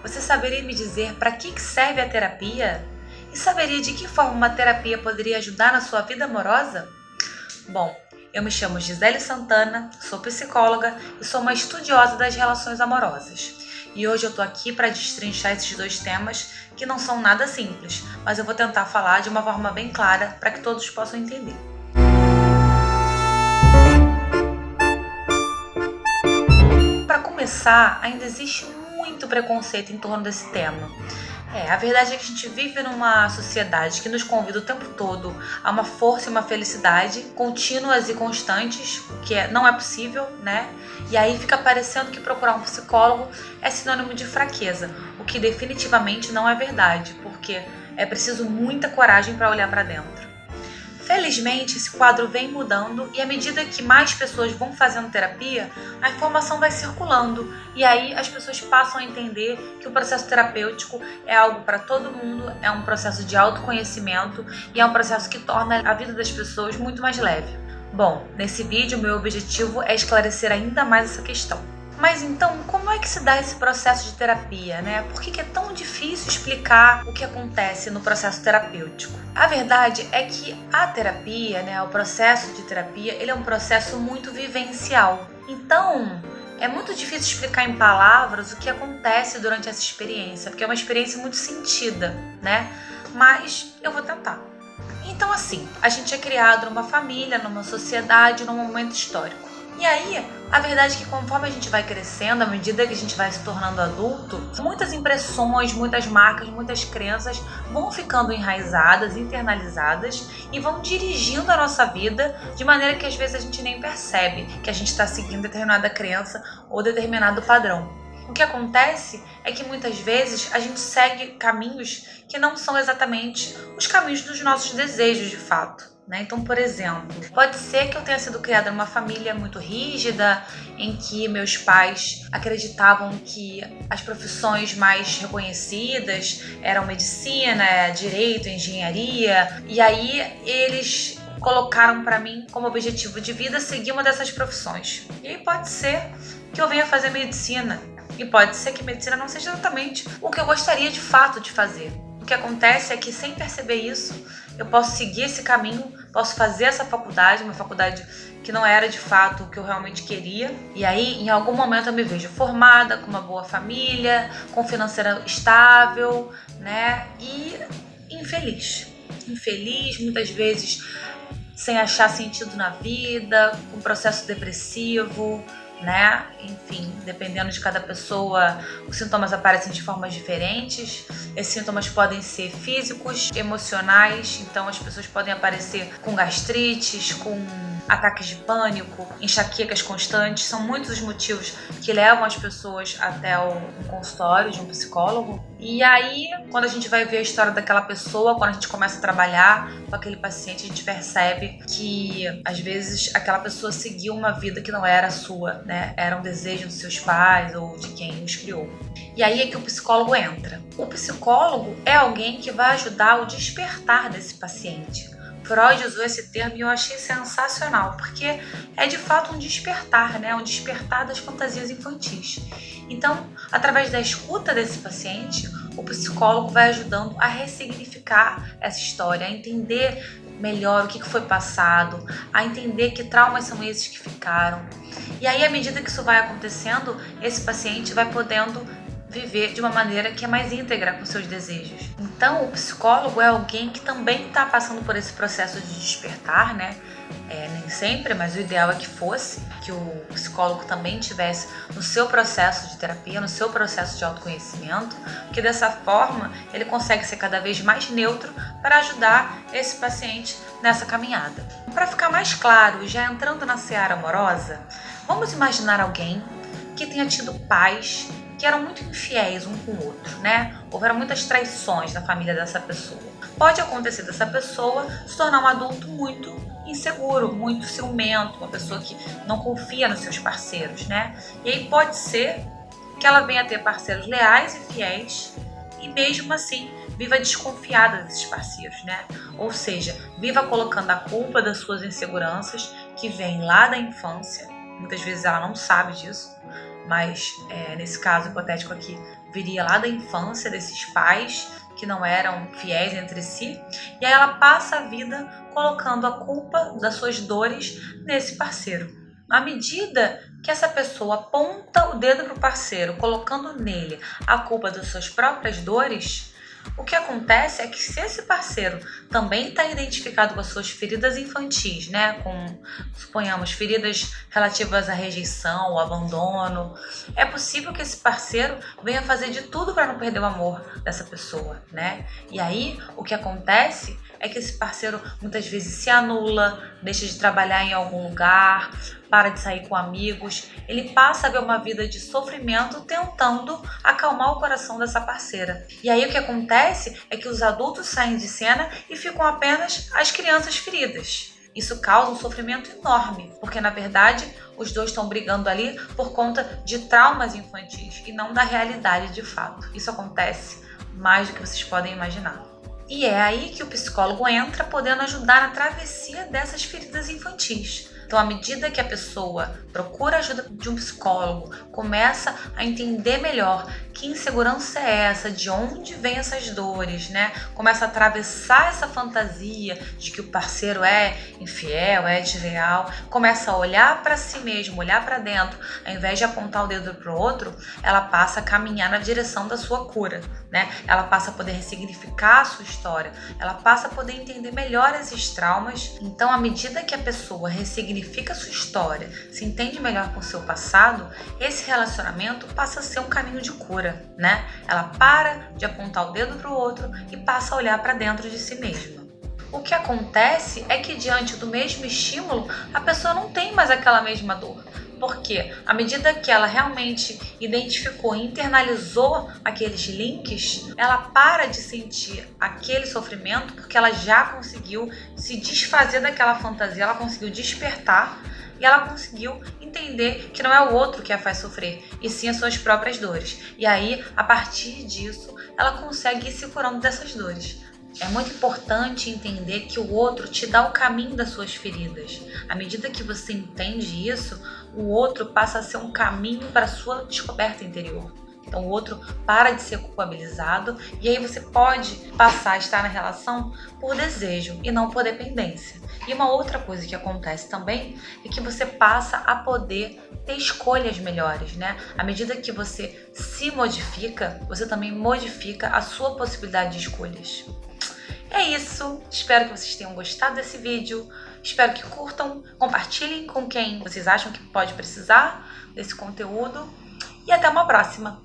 Você saberia me dizer para que serve a terapia? E saberia de que forma uma terapia poderia ajudar na sua vida amorosa? Bom, eu me chamo Gisele Santana, sou psicóloga e sou uma estudiosa das relações amorosas. E hoje eu tô aqui para destrinchar esses dois temas que não são nada simples, mas eu vou tentar falar de uma forma bem clara para que todos possam entender. Para começar, ainda existe muito preconceito em torno desse tema. A verdade é que a gente vive numa sociedade que nos convida o tempo todo a uma força e uma felicidade contínuas e constantes, o que não é possível, né? E aí fica parecendo que procurar um psicólogo é sinônimo de fraqueza, o que definitivamente não é verdade, porque é preciso muita coragem para olhar para dentro. Felizmente, esse quadro vem mudando e à medida que mais pessoas vão fazendo terapia, a informação vai circulando e aí as pessoas passam a entender que o processo terapêutico é algo para todo mundo, é um processo de autoconhecimento e é um processo que torna a vida das pessoas muito mais leve. Bom, nesse vídeo, meu objetivo é esclarecer ainda mais essa questão. Mas então, como é que se dá esse processo de terapia, né? Por que é tão difícil explicar o que acontece no processo terapêutico? A verdade é que a terapia, né, o processo de terapia, ele é um processo muito vivencial. Então, é muito difícil explicar em palavras o que acontece durante essa experiência, porque é uma experiência muito sentida, né? Mas eu vou tentar. Então, assim, a gente é criado numa família, numa sociedade, num momento histórico. E aí, a verdade é que conforme a gente vai crescendo, à medida que a gente vai se tornando adulto, muitas impressões, muitas marcas, muitas crenças vão ficando enraizadas, internalizadas e vão dirigindo a nossa vida de maneira que às vezes a gente nem percebe que a gente está seguindo determinada crença ou determinado padrão. O que acontece é que muitas vezes a gente segue caminhos que não são exatamente os caminhos dos nossos desejos de fato. Então, por exemplo, pode ser que eu tenha sido criada numa família muito rígida, em que meus pais acreditavam que as profissões mais reconhecidas eram medicina, direito, engenharia, e aí eles colocaram para mim como objetivo de vida seguir uma dessas profissões. E aí pode ser que eu venha fazer medicina, e pode ser que medicina não seja exatamente o que eu gostaria de fato de fazer. O que acontece é que, sem perceber isso, eu posso seguir esse caminho, posso fazer essa faculdade, uma faculdade que não era de fato o que eu realmente queria. E aí, em algum momento, eu me vejo formada, com uma boa família, com financeira estável, né? E infeliz. Infeliz, muitas vezes sem achar sentido na vida, com processo depressivo, né? Enfim, dependendo de cada pessoa, os sintomas aparecem de formas diferentes. Esses sintomas podem ser físicos, emocionais, então as pessoas podem aparecer com gastrites, com ataques de pânico, enxaquecas constantes. São muitos os motivos que levam as pessoas até um consultório de um psicólogo. E aí, quando a gente vai ver a história daquela pessoa, quando a gente começa a trabalhar com aquele paciente, a gente percebe que, às vezes, aquela pessoa seguiu uma vida que não era a sua, né? Era um desejo dos seus pais ou de quem os criou. E aí é que o psicólogo entra. O psicólogo é alguém que vai ajudar o despertar desse paciente. Freud usou esse termo e eu achei sensacional, porque é de fato um despertar, né? Um despertar das fantasias infantis. Então, através da escuta desse paciente, o psicólogo vai ajudando a ressignificar essa história, a entender melhor o que foi passado, a entender que traumas são esses que ficaram. E aí, à medida que isso vai acontecendo, esse paciente vai podendo viver de uma maneira que é mais íntegra com seus desejos. Então, o psicólogo é alguém que também está passando por esse processo de despertar, né? Nem sempre, mas o ideal é que fosse, que o psicólogo também tivesse no seu processo de terapia, no seu processo de autoconhecimento, porque dessa forma ele consegue ser cada vez mais neutro para ajudar esse paciente nessa caminhada. Para ficar mais claro, já entrando na seara amorosa, vamos imaginar alguém que tenha tido pais que eram muito infiéis um com o outro, né? Houveram muitas traições na família dessa pessoa. Pode acontecer dessa pessoa se tornar um adulto muito inseguro, muito ciumento, uma pessoa que não confia nos seus parceiros, né? E aí pode ser que ela venha a ter parceiros leais e fiéis e mesmo assim viva desconfiada desses parceiros, né? Ou seja, viva colocando a culpa das suas inseguranças que vêm lá da infância. Muitas vezes ela não sabe disso, mas nesse caso hipotético aqui, viria lá da infância desses pais que não eram fiéis entre si, e aí ela passa a vida colocando a culpa das suas dores nesse parceiro. À medida que essa pessoa aponta o dedo para o parceiro, colocando nele a culpa das suas próprias dores, o que acontece é que se esse parceiro também está identificado com as suas feridas infantis, né, com, suponhamos, feridas relativas à rejeição, ao abandono, é possível que esse parceiro venha fazer de tudo para não perder o amor dessa pessoa, né? E aí, o que acontece é que esse parceiro muitas vezes se anula, deixa de trabalhar em algum lugar, para de sair com amigos, ele passa a ver uma vida de sofrimento tentando acalmar o coração dessa parceira. E aí o que acontece é que os adultos saem de cena e ficam apenas as crianças feridas. Isso causa um sofrimento enorme, porque na verdade os dois estão brigando ali por conta de traumas infantis e não da realidade de fato. Isso acontece mais do que vocês podem imaginar. E é aí que o psicólogo entra, podendo ajudar na travessia dessas feridas infantis. Então, à medida que a pessoa procura a ajuda de um psicólogo, começa a entender melhor que insegurança é essa, de onde vêm essas dores, né? Começa a atravessar essa fantasia de que o parceiro é infiel, é desleal, começa a olhar para si mesmo, olhar para dentro, ao invés de apontar o dedo para o outro, ela passa a caminhar na direção da sua cura, né? Ela passa a poder ressignificar a sua história, ela passa a poder entender melhor esses traumas. Então, à medida que a pessoa ressignifica a sua história, se entende melhor com o seu passado, esse relacionamento passa a ser um caminho de cura, né? Ela para de apontar o dedo para o outro e passa a olhar para dentro de si mesma. O que acontece é que diante do mesmo estímulo, a pessoa não tem mais aquela mesma dor. Porque à medida que ela realmente identificou e internalizou aqueles links, ela para de sentir aquele sofrimento porque ela já conseguiu se desfazer daquela fantasia, ela conseguiu despertar e ela conseguiu entender que não é o outro que a faz sofrer, e sim as suas próprias dores. E aí, a partir disso, ela consegue ir se curando dessas dores. É muito importante entender que o outro te dá o caminho das suas feridas. À medida que você entende isso, o outro passa a ser um caminho para a sua descoberta interior. Então o outro para de ser culpabilizado e aí você pode passar a estar na relação por desejo e não por dependência. E uma outra coisa que acontece também é que você passa a poder ter escolhas melhores, né? À medida que você se modifica, você também modifica a sua possibilidade de escolhas. É isso, espero que vocês tenham gostado desse vídeo, espero que curtam, compartilhem com quem vocês acham que pode precisar desse conteúdo e até uma próxima!